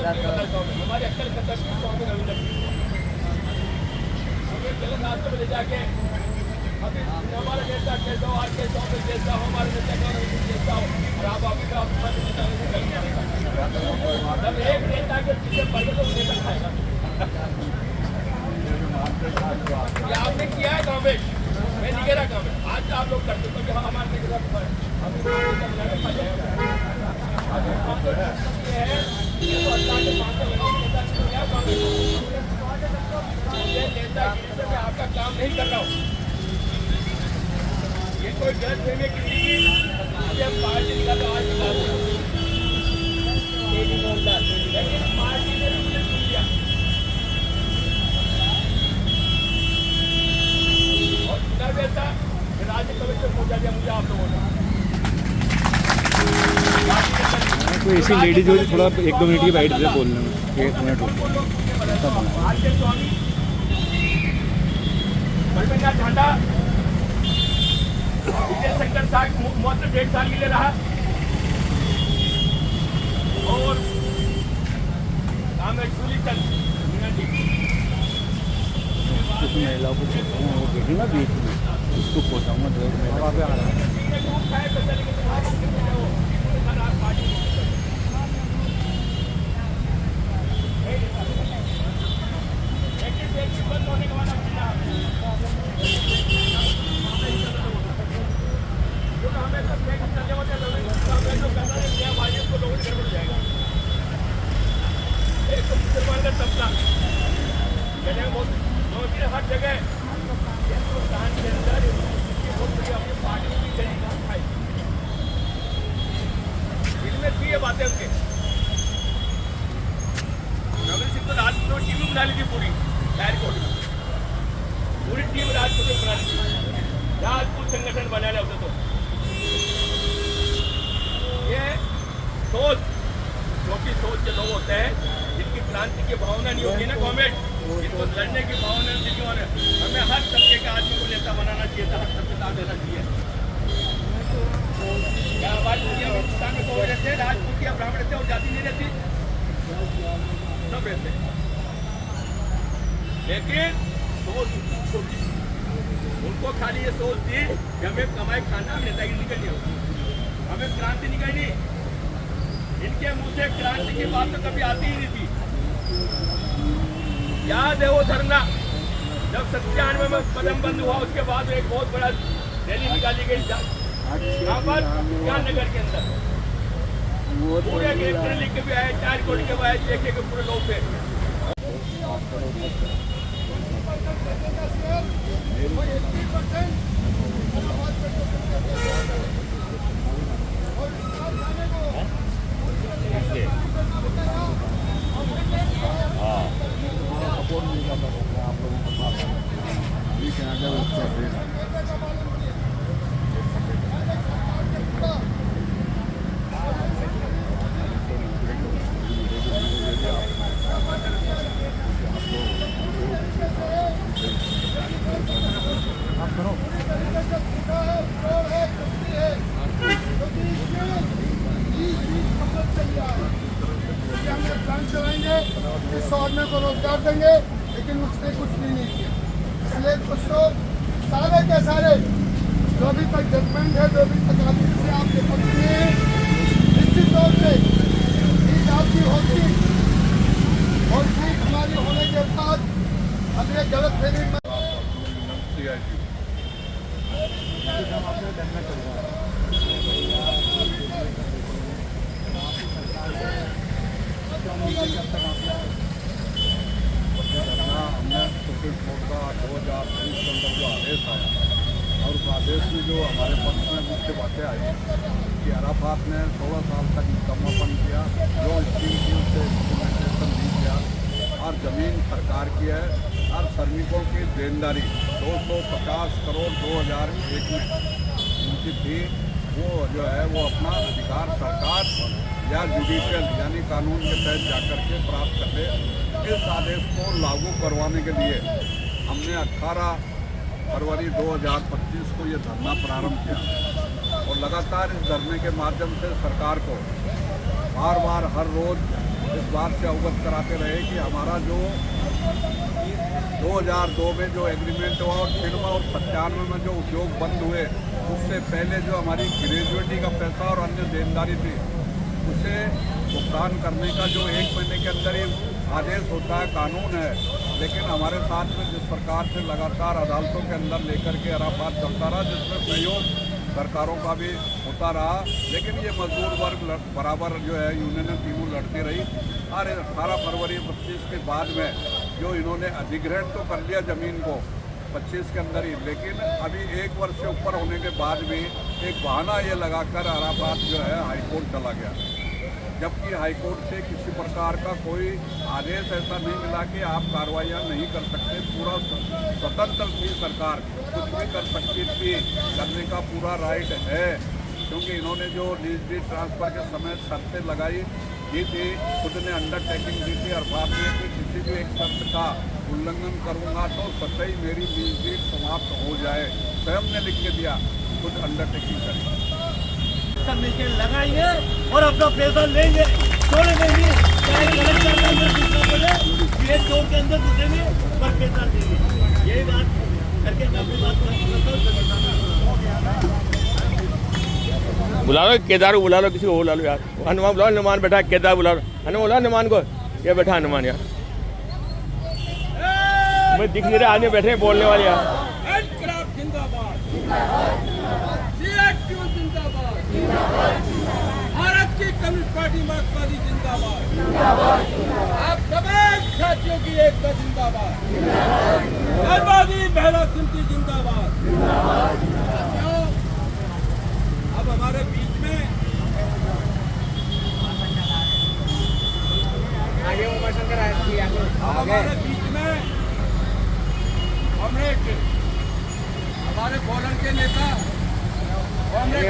हमारे अक्कल खत्म स्वामी रविंद्र हमें गलत रास्ते में ले जाके अभी हमारा नेता कैसा हो, आज कैसा हो, कैसा हो, हमारे नेता कैसा हो, और आप अभी का नेता जब एक नेता के पीछे पड़े तो नेता खाएगा। ये आपने किया है गाँव में, मैं नहीं कह रहा गाँव में, आज आप लोग करते तो हमारे नेता आपका काम नहीं कर रहा हूँ, ये कोई गलत फहमी किसी की पार्टी निकाल आज लेकिन पार्टी ने भी मुझे सुन लिया और चुनाव ऐसा राज्य कमिश्नर पहुंचा दिया मुझे आप लोगों ने। तो ऐसी लेडीज हो थोड़ा 1-2 मिनट की बैठ से बोलने में 1 मिनट स्वामी बलविंदर झांडा विजय शंकर साहब मौत 1.5 साल के लिए रहा और कामेश्वरी चंद कुछ महिलाओं को वो देखी ना बीच में उसको पहुँचाऊँगा 2 मिनट वहाँ पे आ रहा है। हर जगह हिंदुस्तान के अंदर अपनी पार्टी की गरीब खाई इनमें थी ये बातें उनके रविंद्र सिंह तो राजपूत में टीम बना ली थी पूरी एयरपोर्ट में पूरी टीम राजपूत में बना ली थी राजपूत संगठन बना लिया उसे तो ये सोच छोटी सोच के लोग होते हैं जिनकी क्रांति की भावना नहीं होती ना गवर्नमेंट जिनको लड़ने की भावना नहीं होने हमें हर तबके के आदमी को नेता बनाना चाहिए था हर तबके साथ देना चाहिए क्या हमारी दुनिया में हिंदुस्तान में कौन रहते हैं राजपूत या ब्राह्मण रहते और जाति नहीं रहती सब रहते लेकिन सोच छोटी उनको खाली ये सोच थी कि हमें कमाई खाना हमें नेतागिरी नहीं करनी होगी हमें क्रांति नहीं करनी इनके मुंह से क्रांति की बात तो कभी आती ही नहीं थी याद है वो धरना जब 97 में कदम बंद हुआ उसके बाद एक बहुत बड़ा रैली निकाली गई यहाँ पर ज्ञाननगर के अंदर पूरे लिख के भी आए 4 कोटी के आए देखे के पूरे लोग थे आदमी को रोजगार देंगे लेकिन उसने कुछ भी नहीं किया इसलिए कुछ तो सारे के सारे जो अभी तक जजमेंट है जो अभी तक आदमी से आपके पक्ष में निश्चित तौर से जीत आपकी होती और जीत हमारी होने के बाद अब ये गलत फहमी हमने सुप्रीम कोर्ट का 2023 के अंदर जो आदेश आया और उस आदेश में जो हमारे पक्ष में मुख्य बातें आई कि अराफात ने 16 साल तक निकम्मापन किया जो स्कीम थी उससे इम्प्लीमेंटेशन नहीं किया और ज़मीन सरकार की है और श्रमिकों की देनदारी 250 करोड़ 2001 में उनकी थी वो जो है वो अपना अधिकार सरकार या जुडिशियल यानी कानून के तहत जाकर के प्राप्त कर ले। इस आदेश को लागू करवाने के लिए हमने 18 फरवरी 2025 को ये धरना प्रारंभ किया और लगातार इस धरने के माध्यम से सरकार को बार बार हर रोज़ इस बात से अवगत कराते रहे कि हमारा जो 2002 में जो एग्रीमेंट हुआ और 95 में जो उद्योग बंद हुए, उससे पहले जो हमारी ग्रेजुएटी का पैसा और अन्य देनदारी थी उसे भुगतान करने का जो 1 महीने के अंदर ही आदेश होता है, कानून है। लेकिन हमारे साथ में जिस प्रकार से लगातार अदालतों के अंदर लेकर के अराफात चलता रहा, जिसमें सहयोग सरकारों का भी होता रहा, लेकिन ये मजदूर वर्ग बराबर जो है यूनियन तीनों लड़ती रही। और 18 फरवरी 25 के बाद में जो इन्होंने अधिग्रहण तो कर लिया ज़मीन को 25 के अंदर ही, लेकिन अभी 1 वर्ष से ऊपर होने के बाद भी एक बहाना ये लगाकर अराफात जो है हाईकोर्ट चला गया, जबकि हाईकोर्ट से किसी प्रकार का कोई आदेश ऐसा नहीं मिला कि आप कार्रवाइयाँ नहीं कर सकते। पूरा स्वतंत्र थी सरकार, कुछ भी कर सकती थी, करने का पूरा राइट है, क्योंकि इन्होंने जो लीज डीड ट्रांसफ़र के समय शर्तें लगाई दी थी, खुद ने अंडरटेकिंग दी थी अरफात ने कि किसी भी एक शर्त का उल्लंघन करूँगा तो सतही मेरी लीज डीड समाप्त हो जाए। स्वयं ने लिख के दिया, खुद अंडरटेकिंग करी। सब मिलकर लगाएंगे और अपना पैसा लेंगे, छोड़ेंगे नहीं। चाहे कलेक्टर के अंदर दूसरा बोले, पीएच चौक के अंदर दूसरे में पर पैसा देंगे। यही बात करके मैं अपनी बात करता हूँ। बुला लो केदार को, बुला लो किसी को बुला लो यार। हनुमान बुलाओ, हनुमान बैठा है, केदार बुला लो, हनुमान बुला हनुमान को, ये बैठा हनुमान यार। मैं दिख नहीं रहा, आदमी बैठे हैं बोलने वाले यार। भारत की कम्युनिस्ट पार्टी मार्क्सवादी जिंदाबाद। आप तमाम साथियों की एकता जिंदाबाद। बर्बादी बहरा सिंधी जिंदाबाद। अब हमारे बीच में कॉमरेड हमारे कॉलम के नेता कॉमरेड